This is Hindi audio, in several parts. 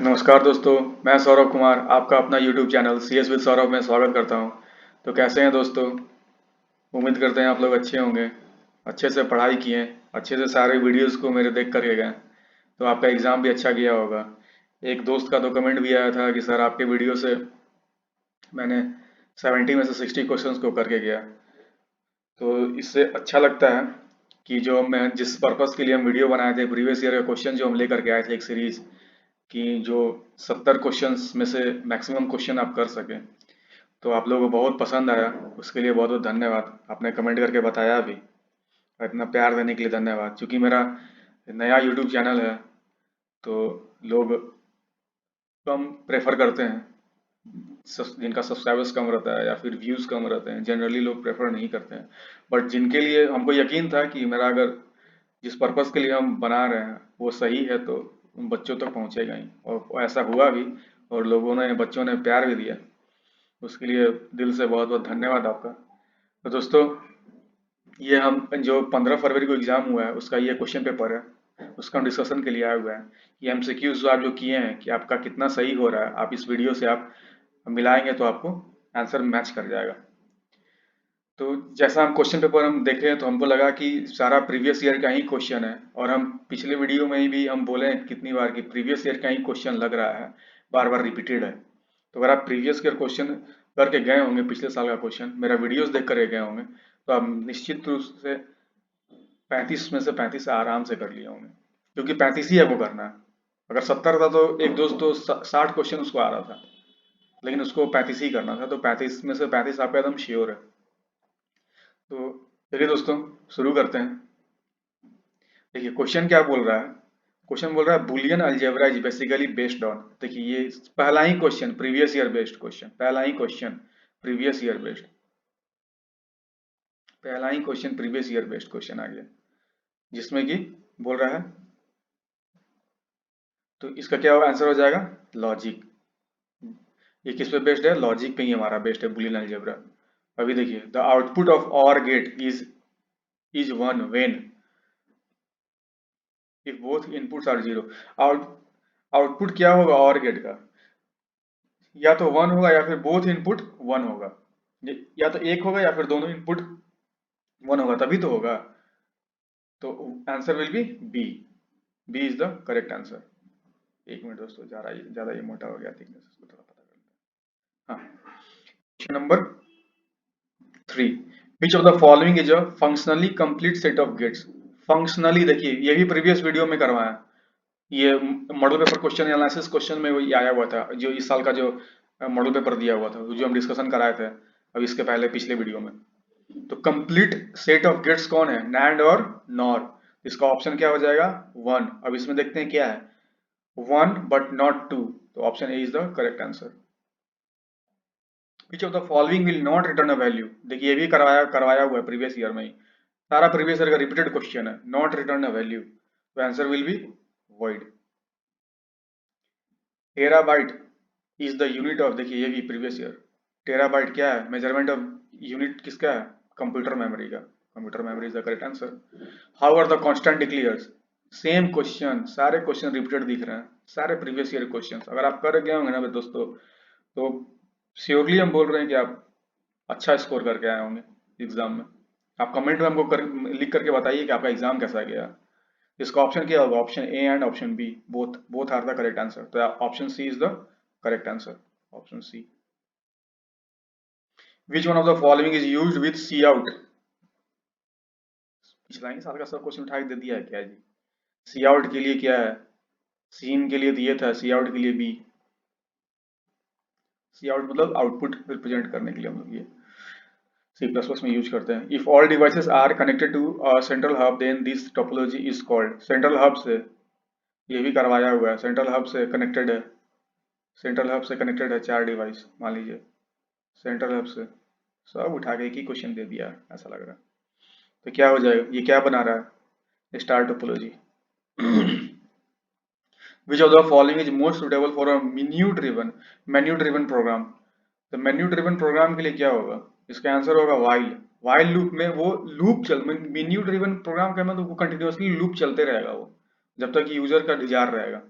नमस्कार दोस्तों, मैं सौरभ कुमार आपका अपना YouTube channel CS with Saurabh में स्वागत करता हूं। तो कैसे हैं दोस्तों? उम्मीद करते हैं आप लोग अच्छे होंगे, अच्छे से पढ़ाई किए, अच्छे से सारे वीडियोस को मेरे देख करके गए। तो आपका एग्ज़ाम भी अच्छा गया होगा। एक दोस्त का तो कमेंट भी आया था कि सर आपके वीडियो से मैंने 70 में से 60 क्वेश्चंस को करके गया। तो इससे अच्छा लगता है कि जो मैं जिस पर्पस के लिए हम वीडियो बनाए थे, प्रीवियस ईयर का क्वेश्चन जो हम लेकर के आए थे एक सीरीज कि जो 70 क्वेश्चंस में से मैक्सिमम क्वेश्चन आप कर सकें, तो आप लोगों को बहुत पसंद आया। उसके लिए बहुत बहुत धन्यवाद। आपने कमेंट करके बताया भी और इतना प्यार देने के लिए धन्यवाद। क्योंकि मेरा नया यूट्यूब चैनल है, तो लोग कम प्रेफर करते हैं, जिनका सब्सक्राइबर्स कम रहता है या फिर व्यूज़ कम रहते हैं, जनरली लोग प्रेफर नहीं करते हैं। बट जिनके लिए हमको यकीन था कि मेरा अगर जिस पर्पस के लिए हम बना रहे हैं वो सही है, तो उन बच्चों तक पहुंचेगा ही, और ऐसा हुआ भी। और बच्चों ने प्यार भी दिया। उसके लिए दिल से बहुत बहुत धन्यवाद आपका। तो दोस्तों, ये हम जो 15 फरवरी को एग्ज़ाम हुआ है उसका ये क्वेश्चन पेपर है, उसका हम डिस्कशन के लिए आए हुए हैं। ये MCQs जो आप जो किए हैं कि आपका कितना सही हो रहा है, आप इस वीडियो से आप मिलाएंगे तो आपको आंसर मैच कर जाएगा। तो जैसा हम क्वेश्चन पेपर हम देखे तो हमको लगा कि सारा प्रीवियस ईयर का ही क्वेश्चन है, और हम पिछले वीडियो में ही भी हम बोले हैं कितनी बार कि प्रीवियस ईयर का ही क्वेश्चन लग रहा है, बार बार रिपीटेड है। तो अगर आप प्रीवियस ईयर क्वेश्चन करके गए होंगे, पिछले साल का क्वेश्चन मेरा वीडियोस देख कर गए होंगे, तो आप निश्चित रूप से 35 में से 35 आराम से कर लिए होंगे, क्योंकि 35 ही आपको करना है। अगर 70 था तो एक दोस्त तो 60 क्वेश्चन उसको आ रहा था, लेकिन उसको 35 ही करना था, तो 35 में से 35 आपका एकदम श्योर है। तो चलिए दोस्तों, शुरू करते हैं। देखिए क्वेश्चन क्या बोल रहा है। क्वेश्चन बोल रहा है Boolean algebra is basically based on. देखिए ये पहला ही question previous year based question, पहला ही क्वेश्चन प्रीवियस ईयर बेस्ड, पहला ही question previous year based question आ गया, जिसमें कि बोल रहा है, तो इसका क्या आंसर हो जाएगा? लॉजिक। ये किस पे बेस्ड है? लॉजिक पे ही हमारा बेस्ड है बुलियन अलजेब्रा। अभी देखिए, the output of or gate is one when if both inputs are zero. Out output क्या होगा और गेट का? या तो वन होगा या फिर बोथ इनपुट वन होगा। या तो एक होगा या फिर दोनों इनपुट वन होगा, तभी तो होगा। तो answer will be B. B is the correct answer. एक मिनट दोस्तों, ज्यादा ये मोटा हो गया, थिकनेस इसको थोड़ा पता कर लेते हैं। हाँ, question number 3, which of the following is a functionally complete set of gates. Functionally, देखिए ये भी प्रीवियस वीडियो में करवाया। ये model paper question analysis question में वही आया हुआ था, जो इस साल का जो मॉडल पेपर दिया हुआ था, जो हम डिस्कशन कराए थे अब इसके पहले पिछले वीडियो में। तो कंप्लीट सेट ऑफ गेट्स कौन है? नैंड और नॉर। इसका ऑप्शन क्या हो जाएगा? वन। अब इसमें देखते हैं क्या है, वन बट नॉट टू। तो option A is the correct answer. Which of the following will not return a value. देखिए ये भी करवाया करवाया हुआ है प्रीवियस ईयर में ही, सारा प्रीवियस ईयर का रिपीटेड क्वेश्चन है, नॉट रिटर्न अ वैल्यू। तो answer will B void। Terabyte is the unit of, देखिए ये भी प्रीवियस ईयर। टेराबाइट क्या है? मेजरमेंट ऑफ यूनिट किसका है? कंप्यूटर मेमोरी का। Computer memory is the correct answer. How are the constant declares. Same question, सारे क्वेश्चन रिपीटेड दिख रहे हैं, सारे प्रीवियस ईयर क्वेश्चन। अगर आप कर गए होंगे ना दोस्तों, तो श्योरली हम बोल रहे हैं कि आप अच्छा स्कोर करके आए होंगे एग्जाम में। आप कमेंट में हमको लिख करके बताइए कि आपका एग्जाम कैसा गया। इसका ऑप्शन क्या होगा? Option A and option B, both both are the correct answer. तो option C is the correct answer, option C. Which one of the following is used with C out. पिछला ही साल का सब क्वेश्चन उठा के दे दिया है क्या जी? सी आउट के लिए क्या है? सीन के लिए दिए था, सी आउट के लिए बी। सी आउट मतलब आउटपुट रिप्रेजेंट करने के लिए हम लोग ये सी प्लस प्लस में यूज करते हैं। If all devices are connected to central hub then this topology is called. Central hub से ये भी करवाया हुआ है, सेंट्रल हब से कनेक्टेड है, सेंट्रल हब से कनेक्टेड है 4 डिवाइस मान लीजिए, सेंट्रल हब से सब उठा के एक ही क्वेश्चन दे दिया ऐसा लग रहा है। तो क्या हो जाएगा? ये क्या बना रहा है? Star topology. Which of the following is most suitable for a menu driven program. तो मेन्यू ड्रिवन प्रोग्राम के लिए क्या होगा? इसका आंसर होगा वाइल। वाइल लूप में वो लूप चल, मेन्यू ड्रिवन प्रोग्राम का मतलब वो कंटिन्यूअसली लूप चलते रहेगा वो, जब तक यूजर का डिजायर रहेगा।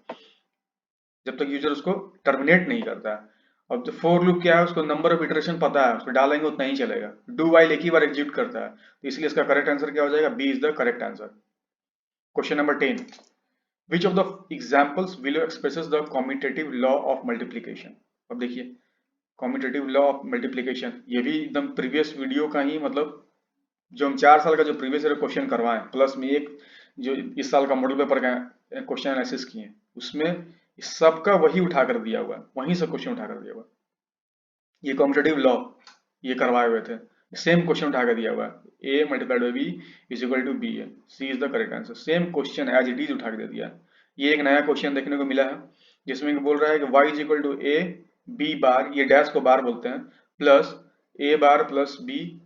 जब तक यूजर उसको टर्मिनेट नहीं करता है। अब तो फोर लूप क्या है, उसको नंबर ऑफ इटरेशन पता है, उसको डालेंगे उतना ही चलेगा। डू वाइल एक ही बार एग्जीक्यूट करता है, तो इसलिए इसका करेक्ट आंसर क्या हो जाएगा, B is the correct answer. Question number 10, which of the examples below expresses the commutative law of multiplication. अब देखिए कॉम्यूटेटिव लॉ ऑफ मल्टीप्लीकेशन, ये भी एकदम प्रीवियस वीडियो का ही, मतलब जो हम 4 साल का जो प्रीवियस ईयर क्वेश्चन करवाएं प्लस में एक जो इस साल का मॉडल पेपर का क्वेश्चन एनालिसिस किए, उसमें सबका वही उठा कर दिया हुआ है, वहीं से क्वेश्चन उठा कर दिया हुआ है। ये कॉम्पिटेटिव लॉ ये करवाए हुए थे, सेम क्वेश्चन उठा कर दिया हुआ है, A multiplied by B is equal to B है, C is the correct answer. Same question as it is उठा के दे दिया है। ये एक नया क्वेश्चन देखने को मिला है जिसमें बोल रहा है कि y is equal to A B bar, ये डैश को बार बोलते हैं, plus A bar plus B,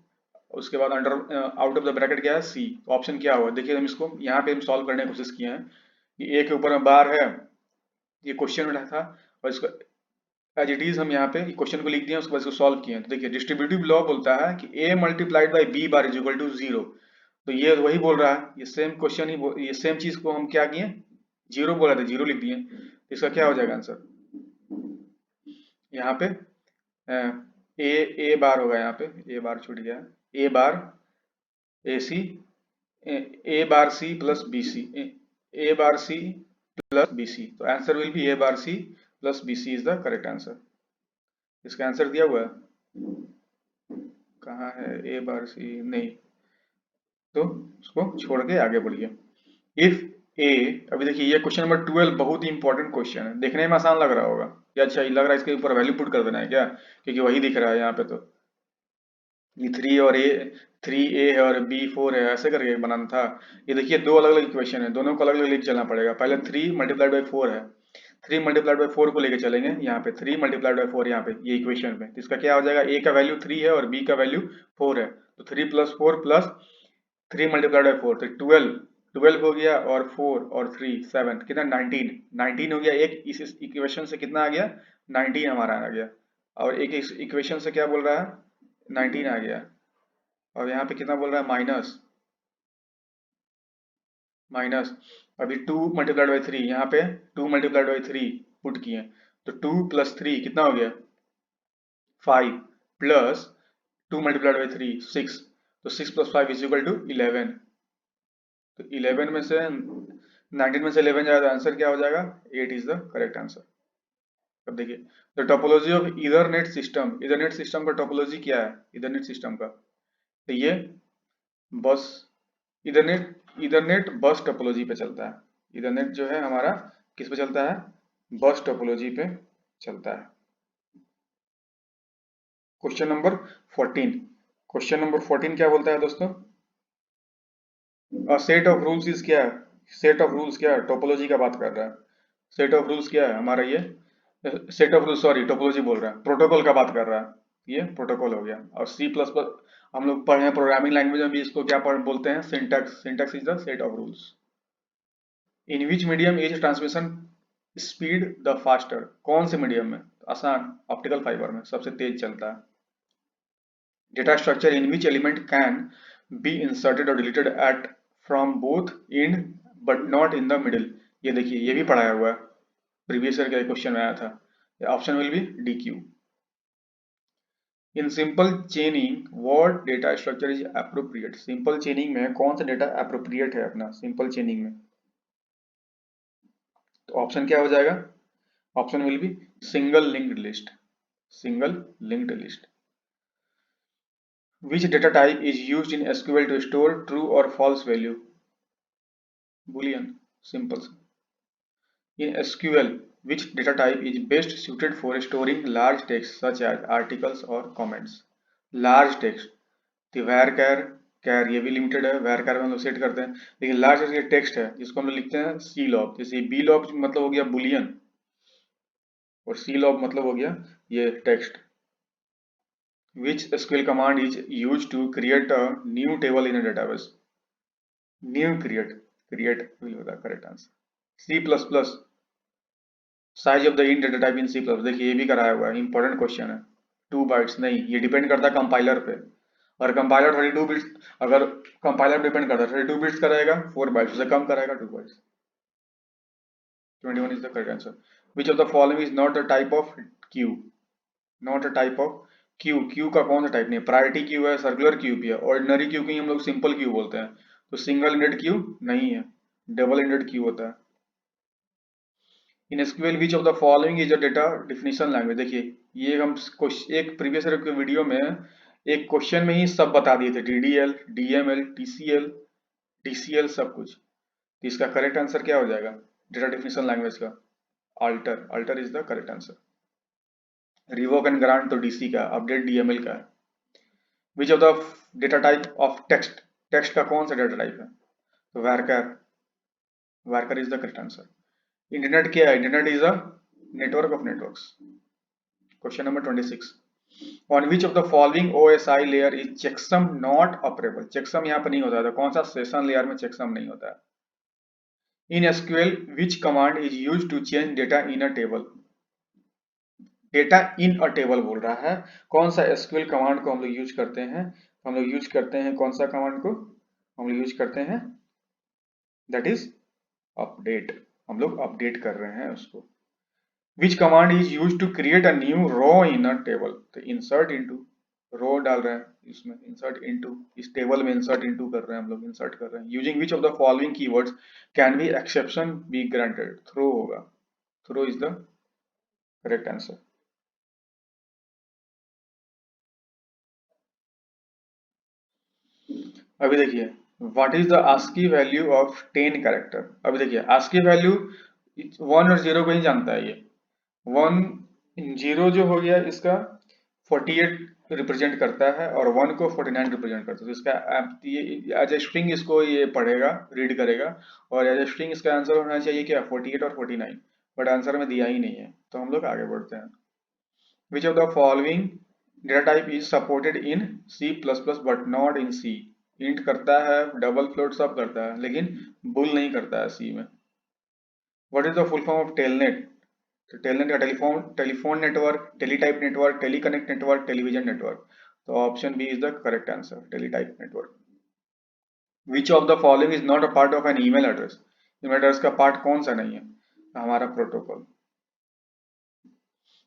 उसके बाद under out of the bracket क्या है सी। ऑप्शन क्या हुआ, देखिए हम इसको यहाँ पे हम सॉल्व करने की कोशिश किए हैं कि ए के ऊपर में बार है, ये क्वेश्चन उठा था, और इसको एज इट इज हम यहाँ पे क्वेश्चन को लिख दिया, उसके बाद इसको सॉल्व किए। तो देखिए डिस्ट्रीब्यूटिव लॉ बोलता है कि a multiplied by B bar is equal to 0। तो ये वही बोल रहा है, ये सेम क्वेश्चन ही ये सेम चीज को हम क्या किए, जीरो बोला था, जीरो लिख दिए। तो इसका क्या हो जाएगा आंसर, यहाँ पे ए बार होगा, यहाँ पे ए बार छूट गया, A bar A C, A bar C plus B C, A bar C plus B C. तो answer will be A bar C plus B C is the correct answer. इसका आंसर दिया हुआ है, कहाँ है ए बार सी, नहीं, तो उसको छोड़ के आगे बढ़िए। इफ ए, अभी देखिए ये क्वेश्चन नंबर 12 बहुत ही इंपॉर्टेंट क्वेश्चन है, देखने में आसान लग रहा होगा, या अच्छा लग रहा है इसके ऊपर वैल्यू पुट कर देना है क्या, क्योंकि वही दिख रहा है यहाँ पे। तो ये 3 और ए, 3a है और b 4 है, ऐसे करके बनाना था। ये देखिए दो अलग अलग इक्वेशन है, दोनों को अलग अलग लेके चलना पड़ेगा। पहले 3 मल्टीप्लाइड बाई 4 है, 3 मल्टीप्लाइड बाई 4 को लेके चलेंगे यहाँ पे, 3 मल्टीप्लाइड बाई 4 यहाँ पे ये इक्वेशन पे। तो इसका क्या हो जाएगा, a का वैल्यू 3 है और b का वैल्यू 4 है, तो 3 प्लस 4 प्लस 3 मल्टीप्लाइड बाई 4, तो 12, 12 हो गया, और 4 और 3 7, कितना 19, 19 हो गया। एक इस इक्वेशन से कितना आ गया, 19 हमारा आ गया, और एक इस इक्वेशन से क्या बोल रहा है, 19 आ गया, और यहाँ पे कितना बोल रहा है, माइनस, माइनस। अभी 2 मल्टीप्लाइड बाई 3, यहाँ पे 2 मल्टीप्लाइड बाई 3 पुट किए, तो 2 प्लस 3 कितना हो गया 5, प्लस 2 मल्टीप्लाइड बाई 3 6, तो 6 प्लस 5 इज इक्वल टू 11। तो 11 में से 19 में से 11 जाएगा, आंसर क्या हो जाएगा, 8 इज द करेक्ट आंसर। अब देखिए the topology of Ethernet system, Ethernet system का टोपोलॉजी क्या है, इथरनेट सिस्टम का, तो ये बस इथरनेट, इथरनेट बस टोपोलॉजी पे चलता है। इथरनेट जो है हमारा किस पे चलता है, बस टोपोलॉजी पे चलता है। क्वेश्चन नंबर 14, क्वेश्चन नंबर 14 क्या बोलता है दोस्तों, सेट ऑफ रूल्स इज क्या है, सेट ऑफ रूल्स क्या है, टोपोलॉजी का बात कर रहा है। सेट ऑफ रूल्स क्या है हमारा, ये set of rules, sorry topology बोल रहा है, प्रोटोकॉल का बात कर रहा है, ये प्रोटोकॉल हो गया। और सी प्लस प्लस हम लोग पढ़े हैं प्रोग्रामिंग लैंग्वेज में भी, इसको क्या बोलते हैं, syntax, syntax is the set of rules. In which medium is transmission speed the faster, कौन से मीडियम में, आसान, ऑप्टिकल फाइबर में सबसे तेज चलता है। Data structure in which element can be inserted और deleted at from both end but not in the middle, ये देखिए ये भी पढ़ाया हुआ है, प्रीवियस ईयर के क्वेश्चन में आया था। Option will be D Q. In simple चेनिंग what data structure is appropriate, simple चेनिंग में कौन सा डेटा एप्रोप्रिएट है अपना सिंपल चेनिंग में, तो ऑप्शन क्या हो जाएगा, option will be single linked list, single linked list. Which data type is used in SQL to store true or false value? Boolean, simple. In SQL, which data type is best suited for storing large text such as articles or comments? Large text, तो varchar, char ये भी लिमिटेड है, varchar में हम लोग सेट करते हैं, लेकिन लार्ज ये टेक्स्ट है जिसको हम लोग लिखते हैं सी लॉग, जैसे बी लॉग मतलब हो गया बुलियन, और सी लॉग मतलब हो गया ये text. Which SQL command is used to create a new table in a database? New create, create will be the correct answer. C++, size of the int data type in C++, देखिए ये भी कराया हुआ है, इंपॉर्टेंट क्वेश्चन है। 2 बाइट्स नहीं, ये डिपेंड करता है कंपाइलर पे, और कंपाइलर 32 बिट्स, अगर कंपाइलर डिपेंड करता है 32 बिट्स का रहेगा, 4 बाइट्स से कम करेगा 2 bytes. 21 is the correct answer. Which of the following is not the type of Q, not a type of Q, Q का कौन सा टाइप नहीं है, प्रायोरिटी क्यू है, सर्कुलर क्यू भी है, ऑर्डिनरी क्यू की हम लोग सिंपल क्यू बोलते हैं, तो सिंगल इंडेड क्यू नहीं है, डबल इंडेड क्यू होता है। In SQL which of the following is a data definition language, देखिए ये हम एक प्रीवियस वीडियो में एक क्वेश्चन में ही सब बता दिए थे, डीडीएल, डीएमएल, टीसीएल, डीसीएल सब कुछ। तो इसका करेक्ट आंसर क्या हो जाएगा डेटा डिफिनेशन लैंग्वेज का? Alter, alter is the correct answer. Revoke and grant तो डीसी का, अपडेट डीएमएल का है। Which of the data type of text, text का कौन सा डेटा टाइप है? तो varchar, varchar is the correct answer. Internet क्या है? Internet is a network of networks. Question number 26, on which of the following OSI layer is checksum not operable, checksum यहाँ पर नहीं होता है, तो कौन सा सेशन लेयर में चेकसम नहीं होता है? In SQL which command is use to change data in a table, data in a table बोल रहा है, कौन सा एसक्यूएल कमांड को हम लोग यूज करते हैं? हम लोग यूज करते हैं कौन सा कमांड को? हम लोग यूज करते हैं दैट इज अपडेट, हम लोग अपडेट कर रहे हैं उसको। Which command is use to create a new row in a table, तो इंसर्ट इनटू, रो डाल रहे हैं इसमें, इंसर्ट इनटू, इस टेबल में इंसर्ट इनटू कर रहे हैं हम लोग, इंसर्ट कर रहे हैं। Using which of the following keywords can be exception be granted, throw होगा, throw is the correct answer. अभी देखिए what is the ASCII value of 10 character, अभी देखिए आस्की वैल्यू 1 और 0 को ही जानता है ये, 1 0 जो हो गया इसका 48 रिप्रेजेंट करता है और 1 को 49 रिप्रेजेंट करता है, तो इसका ये एज ए स्ट्रिंग इसको ये पढ़ेगा, रीड करेगा, और एज ए स्ट्रिंग इसका आंसर होना चाहिए क्या? 48 और 49, बट आंसर में दिया ही नहीं है, तो हम लोग आगे बढ़ते हैं। Which of the following data type is supported in C plus plus but not in C, int करता है, डबल फ्लोट सब करता है, लेकिन बुल नहीं करता है सी में। What is the full form of telnet, तो टेलनेट का telephone, telephone network, teletype network, teleconnect network, television network, तो option B is the correct answer, teletype network. Which of the following is not a part of an email address, email address का पार्ट कौन सा नहीं है? हमारा protocol.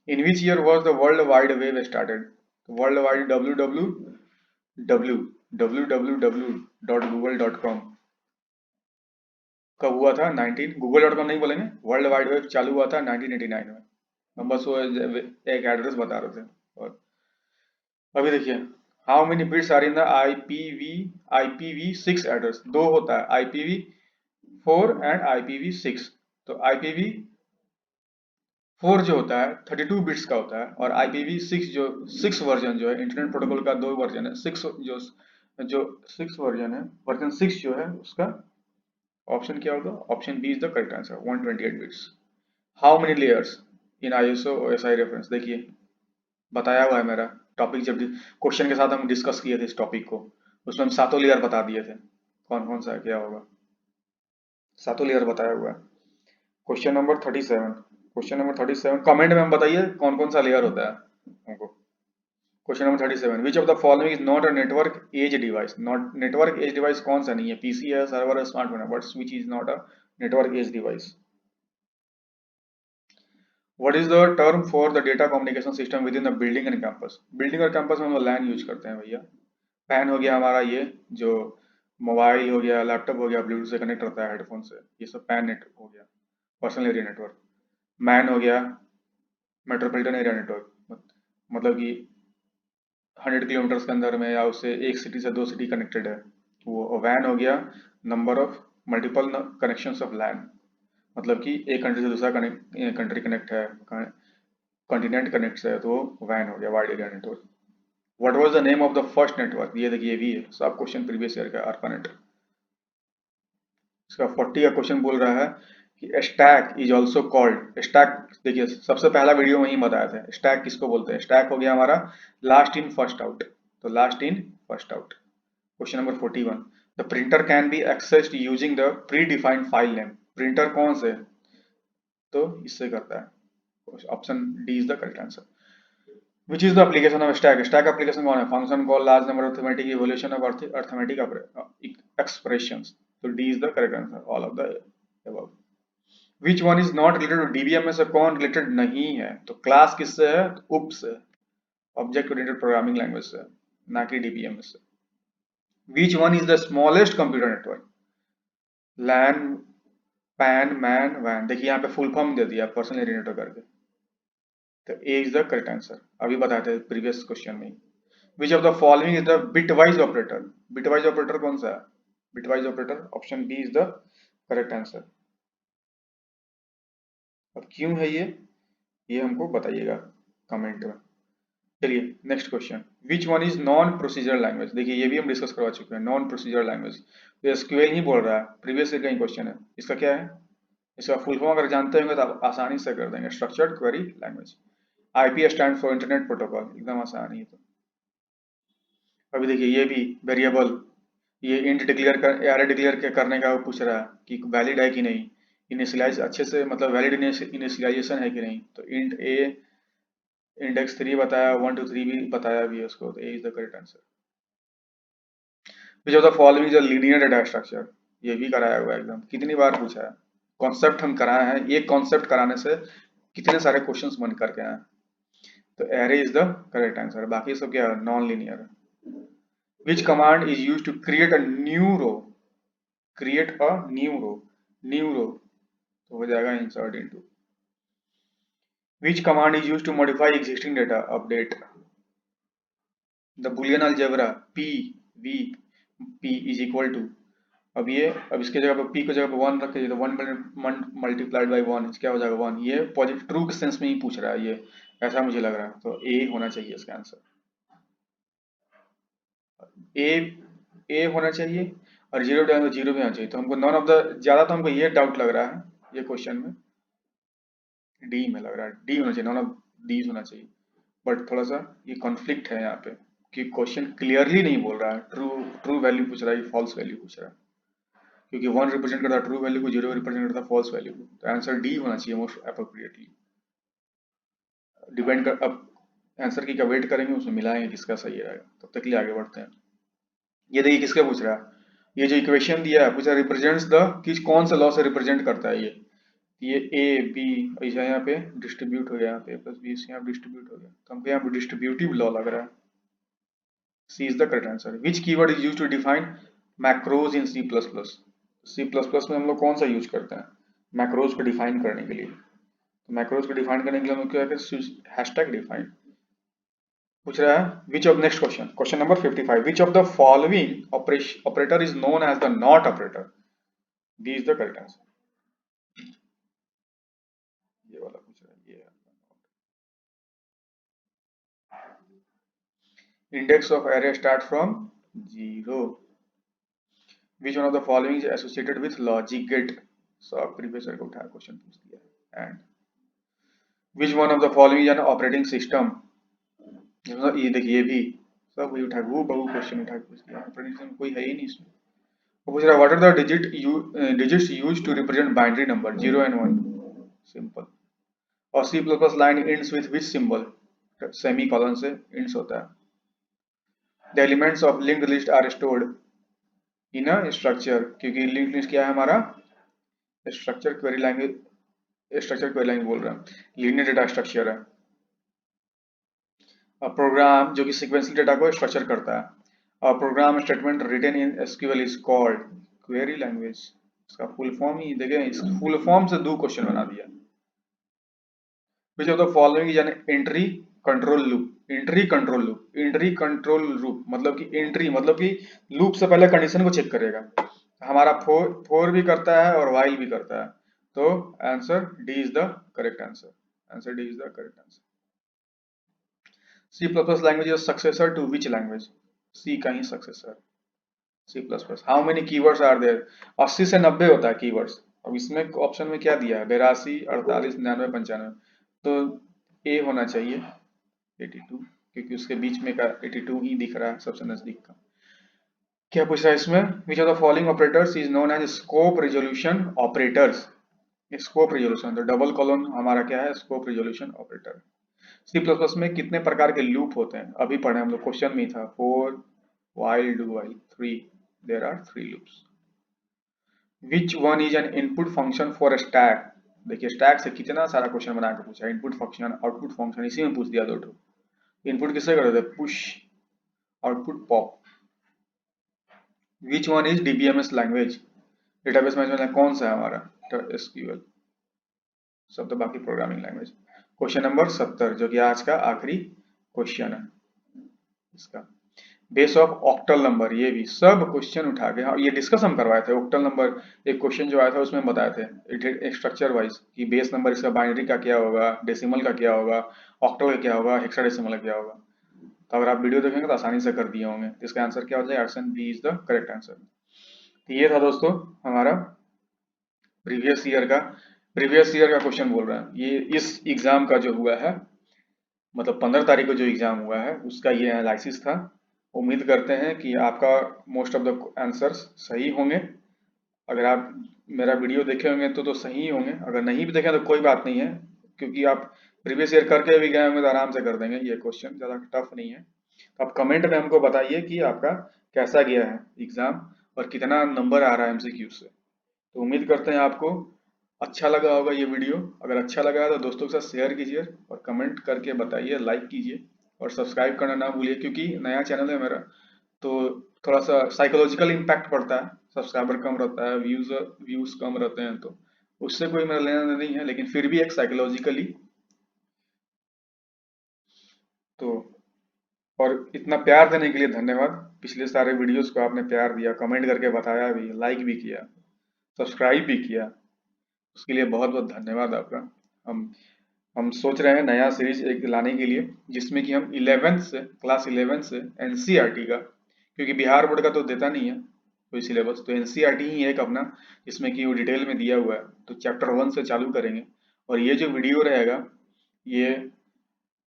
In which year was the world wide web started, world wide www.google.com कब हुआ था? 19, google.com नहीं बोलेंगे, वर्ल्ड वाइड वेब चालू हुआ था 1989 में, हम बस वो एक एड्रेस बता रहे थे। और अभी देखिए how many bits are in the IPv6 address, दो होता है, IPv4 एंड IPv6, तो IPv4 जो होता है 32 बिट्स का होता है, और IPv6 जो 6 वर्जन जो है, इंटरनेट प्रोटोकॉल का 2 वर्जन है, 6 जो 6 वर्जन है, वर्जन 6 जो है उसका ऑप्शन क्या होगा? Option B is the correct answer, 128 bits. How many layers in ISO OSI reference, देखिए बताया हुआ है मेरा टॉपिक, जब क्वेश्चन के साथ हम डिस्कस किए थे इस टॉपिक को, उसमें हम सातों लेयर बता दिए थे, कौन कौन सा है क्या होगा, सातों लेयर बताया हुआ है। Question number 37, question number 37 comment में हम बताइए कौन कौन सा लेयर होता है हमको। Question number 37, which of the following is not a network edge device, not network edge device कौन सा नहीं है? पीसी है, सर्वर है, स्मार्टफोन है, but which is not a network edge device? What is the term for the data communication system with in the building and campus, building और कैंपस में हम लैन यूज करते हैं भैया। पैन हो गया हमारा ये जो मोबाइल हो गया, लैपटॉप हो गया, ब्लूटूथ से कनेक्ट रहता है हेडफोन से, ये सब पैन नेट हो गया, पर्सनल एरिया नेटवर्क। मैन हो गया मेट्रोपॉलिटन एरिया नेटवर्क, मतलब कि 100 किलोमीटर के अंदर में या उससे एक सिटी से 2 सिटी कनेक्टेड है, वो वैन हो गया number of multiple connections of LAN, मतलब कि एक कंट्री से दूसरा कंट्री कनेक्ट है, कॉन्टिनेंट कनेक्ट है, तो वो वैन हो गया, wide area network. What was the name of the first network, ये देखिए ये भी है सब क्वेश्चन प्रीवियस ईयर का, ARPANET। इसका 40 का क्वेश्चन बोल रहा है कि stack is also called, stack देखिए सबसे पहला वीडियो में ही बताया था स्टैक किसको बोलते हैं, स्टैक हो गया हमारा लास्ट इन फर्स्ट आउट, तो last in first out. Question number 41, the printer can be accessed using the pre defined file name, printer कौन से, तो इससे करता है, option D is the correct answer. Which is the application of stack? Stack application कौन है? Function call large number of arithmetic evaluation of arithmetic expressions. So D is the correct answer. All of the above. Which one is not related to DBM में से कौन रिलेटेड नहीं है? तो क्लास किससे है? उप से, ऑब्जेक्ट ओरिएंटेड प्रोग्रामिंग लैंग्वेज से, ना कि डीबीएम से। Which one is the smallest computer network? LAN, PAN, MAN, वैन। देखिए यहाँ पे फुल फॉर्म दे दिया पर्सनल एरिया नेटवर्क करके, तो A is the correct answer. अभी बताए थे प्रीवियस क्वेश्चन में। Which of the following is the bitwise operator? Bitwise operator कौन सा है? Bitwise operator option B is the correct answer. अब क्यों है ये हमको बताइएगा कमेंट में। चलिए next question, which one is non procedure language? देखिए ये भी हम डिस्कस करवा चुके हैं, नॉन प्रोसीजर लैंग्वेज। तो एसक्यूएल ही बोल रहा है, प्रीवियस ईयर का ही क्वेश्चन है। इसका क्या है? इसका फुल फॉर्म अगर जानते होंगे तो आप आसानी से कर देंगे, structured query language. IP stand for internet protocol, एकदम आसान है ये तो। अभी देखिए ये भी वेरिएबल, ये इंट डिक्लेयर कर, एरे डिक्लेयर करने का वो पूछ रहा है कि वैलिड है कि नहीं, इनिशियलाइज अच्छे से, मतलब वैलिड इनिशियलाइजेशन है कि नहीं। तो इंट ए इंडेक्स 3 बताया, 1 to 3 भी बताया भी है उसको, तो A is the correct answer. Which of the following is a linear data structure? ये भी कराया हुआ है एकदम, कितनी बार पूछा है। कॉन्सेप्ट हम कराए हैं, एक कॉन्सेप्ट कराने से कितने सारे क्वेश्चंस बन करके आए। तो array is the correct answer, बाकी सब क्या है, नॉन लीनियर है। Which command is use to create a new row? Create a new row, new row तो हो जाएगा insert into. Which command is use to modify existing data? Update. The Boolean algebra p v p is equal to, अब इसके जगह पर p को जगह पर 1 रख के, तो 1 मल्टीप्लाइड बाई 1 क्या हो जाएगा 1। ये पॉजिटिव ट्रू के सेंस में ही पूछ रहा है ये, ऐसा मुझे लग रहा है। तो ए होना चाहिए इसका आंसर, ए ए होना चाहिए। और जीरो डाउन तो जीरो भी होना चाहिए। तो हमको नॉन ऑफ द, ज्यादा तो हमको ये डाउट लग रहा है ये क्वेश्चन में, डी में लग रहा है, डी होना चाहिए, नॉन ऑफ डी होना चाहिए। बट थोड़ा सा ये कॉन्फ्लिक्ट है यहाँ पे, कि क्वेश्चन क्लियरली नहीं बोल रहा है, ट्रू ट्रू वैल्यू पूछ रहा है, फॉल्स वैल्यू पूछ रहा है। क्योंकि 1 रिप्रेजेंट करता है ट्रू वैल्यू को, 0 रिप्रेजेंट करता है फॉल्स वैल्यू को। तो आंसर डी होना चाहिए मोस्ट अप्रोप्रिएटली। डिपेंड कर, अब आंसर की क्या वेट करेंगे, उसमें मिलाएंगे किसका सही रहेगा। तब तक के लिए आगे बढ़ते हैं। ये देखिए किसका पूछ रहा है, ये जो इक्वेशन दिया है पूछा रिप्रेजेंट्स द, किस कौन सा लॉ से रिप्रेजेंट करता है ये ए बी, ऐसा यहाँ पे डिस्ट्रीब्यूट हो गया, यहाँ पे प्लस बी यहाँ डिस्ट्रीब्यूट हो गया, तो हमको यहाँ पे डिस्ट्रीब्यूटिव लॉ लग रहा है। C is the correct answer. Which keyword is use to define macros in C plus plus? C plus plus में हम लोग कौन सा यूज करते हैं मैक्रोज को डिफाइन करने के लिए? तो मैक्रोज को डिफाइन करने के लिए हम लोग क्या करते हैं, हैशटैग डिफाइन। पूछ रहा है which of, next question, question number 55, which of the following operator is known as the not operator? D is the correct answer. ये वाला पूछ रहा है, ये index of array start from 0। Which one of the following is associated with logic gate? सब प्रीवियस ईयर का उठाया क्वेश्चन पूछ दिया। And which one of the following is an operating system? ये देखिए ये भी सब वही उठा, वो बहु क्वेश्चन उठा के पूछ दिया, ऑपरेटिंग सिस्टम कोई है ही नहीं इसमें। वो पूछ रहा है what are the digits used to represent binary number 0 and 1? Simple. और C plus plus line ends with which symbol? Semicolon से एंड्स होता है। The elements of linked list are stored in a structure, क्योंकि लिंक्ड लिस्ट क्या है हमारा, structure query language, structure query language बोल रहा है, लीनियर डेटा स्ट्रक्चर है। प्रोग्राम जो कि सीक्वेंशियल डेटा को स्ट्रक्चर करता है। Programme statement written in SQL is called query language. इसका फुल फॉर्म ही देखें, इस फुल फॉर्म से दो क्वेश्चन बना दिया। Which of the following is an entry control loop? Entry control loop, entry control loop मतलब कि एंट्री मतलब कि लूप से पहले कंडीशन को चेक करेगा। हमारा फोर भी करता है और वाइल भी करता है। तो answer D is the correct answer, answer D is the correct answer. C++ language is successor to which language? C का ही successor, C++। How many keywords are there? 80 से 90 होता है keywords। अब इसमें ऑप्शन में क्या दिया है, 82, 48, 99, 95। तो A होना चाहिए 82, क्योंकि उसके बीच में का 82 ही दिख रहा है सबसे नजदीक का। क्या पूछ रहा है इसमें, which of the following operators is known as scope resolution operators? Scope resolution, तो डबल कॉलन हमारा क्या है, scope resolution operator. C plus plus में कितने प्रकार के लूप होते हैं, अभी पढ़े हम लोग, क्वेश्चन में ही था, 4 while do while 3, there are 3 loops। which one is an input function for a stack? देखिए स्टैक से कितना सारा क्वेश्चन बना के पूछा, इनपुट फंक्शन आउटपुट फंक्शन इसी में पूछ दिया 2 ठो। इनपुट किससे करते थे, push, output pop. Which one is DBMS language, database management कौन सा है हमारा, एसक्यूएल, सब तो बाकी प्रोग्रामिंग लैंग्वेज। क्वेश्चन नंबर 70 जो कि आज का आखिरी क्वेश्चन है इसका, बेस ऑफ ऑक्टल नंबर। ये भी सब क्वेश्चन उठा के, हाँ ये डिस्कस हम करवाए थे। ऑक्टल नंबर एक क्वेश्चन जो आया था उसमें बताए थे स्ट्रक्चर वाइज कि बेस नंबर इसका बाइनरी का क्या होगा, डेसिमल का क्या होगा, ऑक्टल का क्या होगा, हेक्साडेसिमल का क्या होगा। तो अगर आप वीडियो देखेंगे तो आसानी से कर दिए होंगे। तो इसका आंसर क्या हो जाएगा, option B is the correct answer. तो ये था दोस्तों हमारा प्रीवियस ईयर का क्वेश्चन बोल रहा है। ये इस एग्जाम का जो हुआ है, मतलब 15 तारीख को जो एग्जाम हुआ है उसका ये एनालिसिस था। उम्मीद करते हैं कि आपका मोस्ट ऑफ द आंसर्स सही होंगे। अगर आप मेरा वीडियो देखे होंगे तो सही ही होंगे, अगर नहीं भी देखें तो कोई बात नहीं है, क्योंकि आप प्रीवियस ईयर करके भी गए होंगे तो आराम से कर देंगे। ये क्वेश्चन ज़्यादा टफ नहीं है। तो आप कमेंट में हमको बताइए कि आपका कैसा गया है एग्जाम और कितना नंबर आ रहा है एमसीक्यू से। तो उम्मीद करते हैं आपको अच्छा लगा होगा ये वीडियो। अगर अच्छा लगा है तो दोस्तों के साथ शेयर कीजिए और कमेंट करके बताइए, लाइक कीजिए और सब्सक्राइब करना ना भूलिए, क्योंकि नया चैनल है मेरा तो थोड़ा सा साइकोलॉजिकल इम्पैक्ट पड़ता है। सब्सक्राइबर कम रहता है, व्यूज कम रहते हैं, तो उससे कोई मेरा लेना देना नहीं है, लेकिन फिर भी एक साइकोलॉजिकली। तो और इतना प्यार देने के लिए धन्यवाद। पिछले सारे वीडियोस को आपने प्यार दिया, कमेंट करके बताया भी, लाइक भी किया, सब्सक्राइब भी किया, उसके लिए बहुत बहुत धन्यवाद आपका। हम हम सोच रहे हैं नया सीरीज एक लाने के लिए, जिसमें कि हम 11th से क्लास 11 से एनसीईआरटी का, क्योंकि बिहार बोर्ड का तो देता नहीं है कोई सिलेबस, तो एनसीईआरटी ही एक अपना, जिसमें कि वो डिटेल में दिया हुआ है। तो चैप्टर 1 से चालू करेंगे और ये जो वीडियो रहेगा ये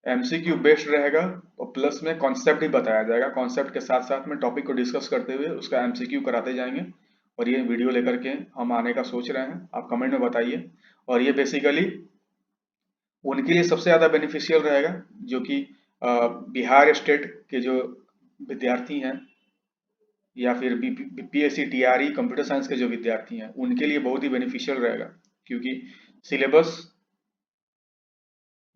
एमसीक्यू बेस्ड रहेगा और प्लस में कॉन्सेप्ट भी बताया जाएगा। कॉन्सेप्ट के साथ साथ में टॉपिक को डिस्कस करते हुए उसका एमसीक्यू कराते जाएंगे। और ये वीडियो लेकर के हम आने का सोच रहे हैं, आप कमेंट में बताइए। और ये बेसिकली उनके लिए सबसे ज़्यादा बेनिफिशियल रहेगा जो कि बिहार स्टेट के जो विद्यार्थी हैं, या फिर बीपीएससी टीआरई कंप्यूटर साइंस के जो विद्यार्थी हैं, उनके लिए बहुत ही बेनिफिशियल रहेगा। क्योंकि सिलेबस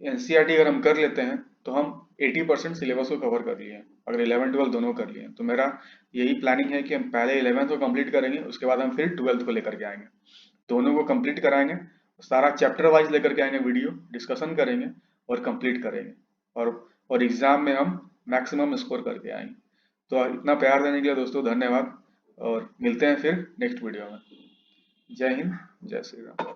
एनसीईआरटी अगर हम कर लेते हैं तो हम 80% सिलेबस को कवर कर लिए हैं, अगर 11 12 दोनों कर लिए हैं। तो मेरा यही प्लानिंग है कि हम पहले 11th को कंप्लीट करेंगे, उसके बाद हम फिर 12th को लेकर के आएंगे, दोनों को कंप्लीट कराएंगे, सारा चैप्टर वाइज लेकर के आएंगे, वीडियो डिस्कशन करेंगे और कंप्लीट करेंगे। और एग्जाम में हम मैक्सिमम स्कोर करके आएंगे। तो इतना प्यार देने के लिए दोस्तों धन्यवाद, और मिलते हैं फिर नेक्स्ट वीडियो में। जय हिंद, जय श्री राम।